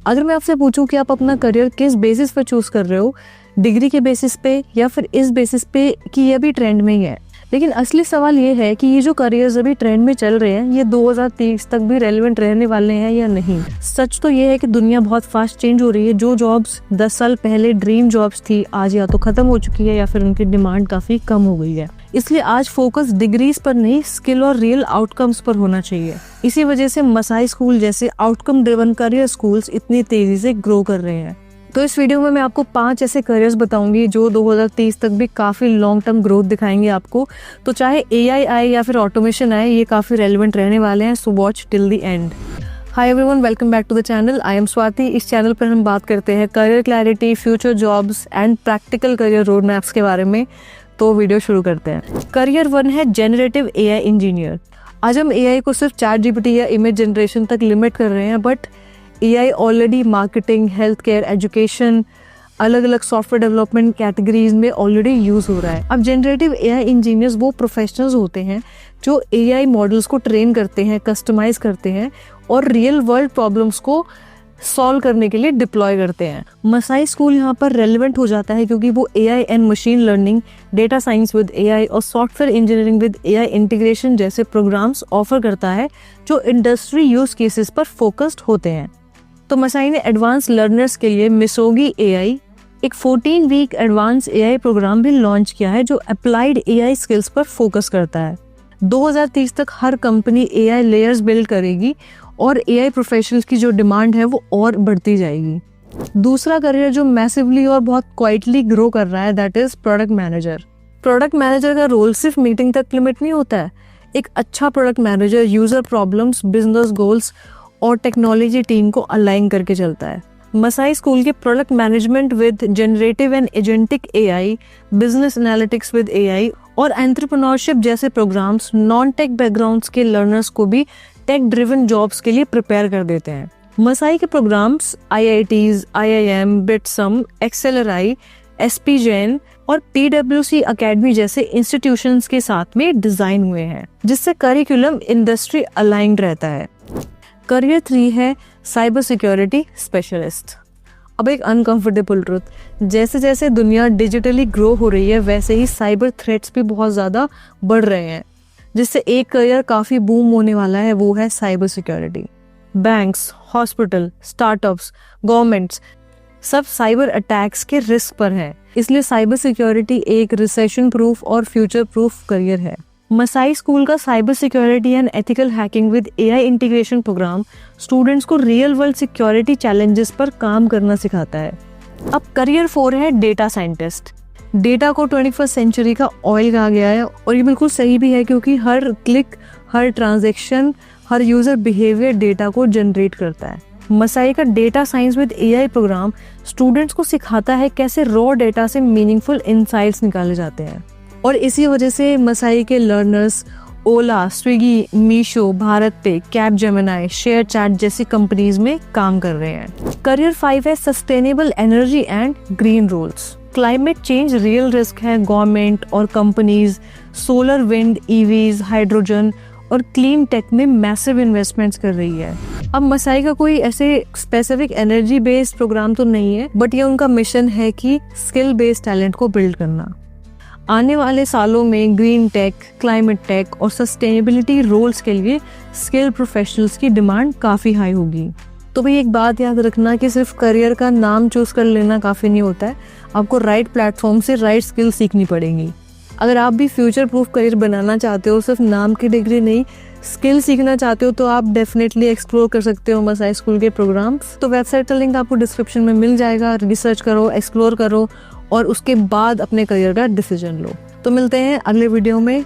अगर मैं आपसे पूछूं कि आप अपना करियर किस बेसिस पर चूज कर रहे हो, डिग्री के बेसिस पे या फिर इस बेसिस पे कि ये अभी ट्रेंड में ही है, लेकिन असली सवाल ये है कि ये जो करियर्स अभी ट्रेंड में चल रहे हैं ये 2030 तक भी रेलेवेंट रहने वाले हैं या नहीं। सच तो ये है कि दुनिया बहुत फास्ट चेंज हो रही है। जो जॉब्स 10 साल पहले ड्रीम जॉब्स थी आज या तो खत्म हो चुकी है या फिर उनकी डिमांड काफी कम हो गई है। इसलिए आज फोकस डिग्रीज पर नहीं, स्किल और रियल आउटकम्स पर होना चाहिए। इसी वजह से मसाई स्कूल जैसे आउटकम ड्रिवन करियर स्कूल्स इतनी तेजी से ग्रो कर रहे हैं। तो इस वीडियो में मैं आपको 5 ऐसे करियर्स बताऊंगी जो 2030 तक भी काफी लॉन्ग टर्म ग्रोथ दिखाएंगे आपको। तो चाहे AI आए या फिर ऑटोमेशन आए, ये काफी रेलेवेंट रहने वाले हैं। So watch till the end. Hi everyone, welcome back to the channel. I am Swati. इस चैनल पर हम बात करते हैं career clarity, future jobs and practical career road maps के बारे में। तो वीडियो शुरू करते हैं। करियर 1 है जनरेटिव AI इंजीनियर। आज हम AI को सिर्फ ChatGPT या इमेज जनरेशन तक लिमिट कर रहे हैं, but AI already marketing, health care, education, अलग अलग सॉफ्टवेयर डेवलपमेंट कैटेगरीज में ऑलरेडी यूज हो रहा है। अब जनरेटिव AI इंजीनियर्स वो प्रोफेशनल्स होते हैं जो AI मॉडल्स को ट्रेन करते हैं, कस्टमाइज करते हैं और रियल वर्ल्ड प्रॉब्लम्स को सॉल्व करने के लिए डिप्लॉय करते हैं। मसाई स्कूल यहाँ पर रेलेवेंट हो जाता है क्योंकि वो AI and machine learning, data science with AI और software engineering with AI integration जैसे प्रोग्राम्स ऑफर करता है जो इंडस्ट्री यूज केसेस पर फोकस्ड होते हैं। तो मसाई ने एडवांस लर्नर्स के लिए मिसोगी AI, एक 14 वीक एडवांस AI प्रोग्राम भी लॉन्च किया है जो अप्लाइड AI स्किल्स पर फोकस करता है। 2030 तक हर कंपनी AI लेयर्स बिल्ड करेगी और AI प्रोफेशनल्स की जो डिमांड है वो और बढ़ती जाएगी। दूसरा करियर जो मैसिवली और बहुत क्वाइटली ग्रो कर रहा है, that is product manager. Product manager का रोल सिर्फ मीटिंग तक लिमिट नहीं होता है। एक अच्छा product manager user problems, business goals और टेक्नोलॉजी टीम को अलाइन करके चलता है। मसाई स्कूल के product management with generative and agentic AI, business analytics with AI और एंटरप्रेन्योरशिप जैसे प्रोग्राम्स नॉन टेक बैकग्राउंड्स के लर्नर्स को भी टेक ड्रिवन जॉब्स के लिए प्रिपेयर कर देते हैं। मसाई के programmes IITs, IIM, BITSoM, XLRI, SP Jain और PwC अकेडमी जैसे इंस्टीट्यूशंस के साथ में डिजाइन हुए हैं, जिससे करिकुलम इंडस्ट्री अलाइंड रहता है। करियर 3 है साइबर सिक्योरिटी स्पेशलिस्ट। अब एक अनकंफर्टेबल ट्रुथ, जैसे जैसे दुनिया डिजिटली ग्रो हो रही है वैसे ही साइबर थ्रेट्स भी बहुत ज़्यादा बढ़ रहे हैं, जिससे एक करियर काफ़ी बूम होने वाला है, वो है cyber security. Banks, hospital, startups, governments सब साइबर अटैक्स के रिस्क पर हैं। इसलिए साइबर सिक्योरिटी एक रिसेशन प्रूफ और फ्यूचर प्रूफ करियर है। मसाई स्कूल का cyber security and ethical hacking with AI integration programme students को रियल वर्ल्ड सिक्योरिटी चैलेंजेस पर काम करना सिखाता है। अब करियर 4 है डेटा साइंटिस्ट। डेटा को 21st सेंचुरी का ऑयल कहा गया है और ये बिल्कुल सही भी है क्योंकि हर क्लिक, हर ट्रांजैक्शन, हर यूजर बिहेवियर डेटा को जनरेट करता है। मसाई का data science with AI programme students को सिखाता है कैसे रॉ डेटा से मीनिंगफुल इनसाइट्स निकाले जाते हैं और इसी वजह से मसाई के learners Ola, Swiggy, Meesho, BharatPe, Capgemini, ShareChat जैसी कंपनीज में काम कर रहे हैं। करियर 5 है sustainable energy and green roles. Climate change real risk है। गवर्नमेंट और companies solar, wind, EVs, hydrogen और क्लीन टेक में मैसिव इन्वेस्टमेंट्स कर रही है। अब मसाई का कोई ऐसे स्पेसिफिक एनर्जी बेस्ड प्रोग्राम तो नहीं है, बट ये उनका मिशन है कि स्किल बेस्ड टैलेंट को बिल्ड करना। आने वाले सालों में ग्रीन टेक, क्लाइमेट टेक और सस्टेनेबिलिटी रोल्स के लिए स्किल प्रोफेशनल्स की डिमांड काफ़ी हाई होगी। तो भाई एक बात याद रखना कि सिर्फ करियर का नाम चूज कर लेना काफ़ी नहीं होता है, आपको राइट प्लेटफॉर्म से राइट स्किल सीखनी पड़ेगी। अगर आप भी फ्यूचर प्रूफ करियर बनाना चाहते हो, सिर्फ नाम की डिग्री नहीं स्किल सीखना चाहते हो, तो आप डेफिनेटली एक्सप्लोर कर सकते हो मसाई स्कूल के प्रोग्राम्स। तो वेबसाइट का लिंक आपको डिस्क्रिप्शन में मिल जाएगा। रिसर्च करो, एक्सप्लोर करो और उसके बाद अपने करियर का डिसीजन लो। तो मिलते हैं अगले वीडियो में।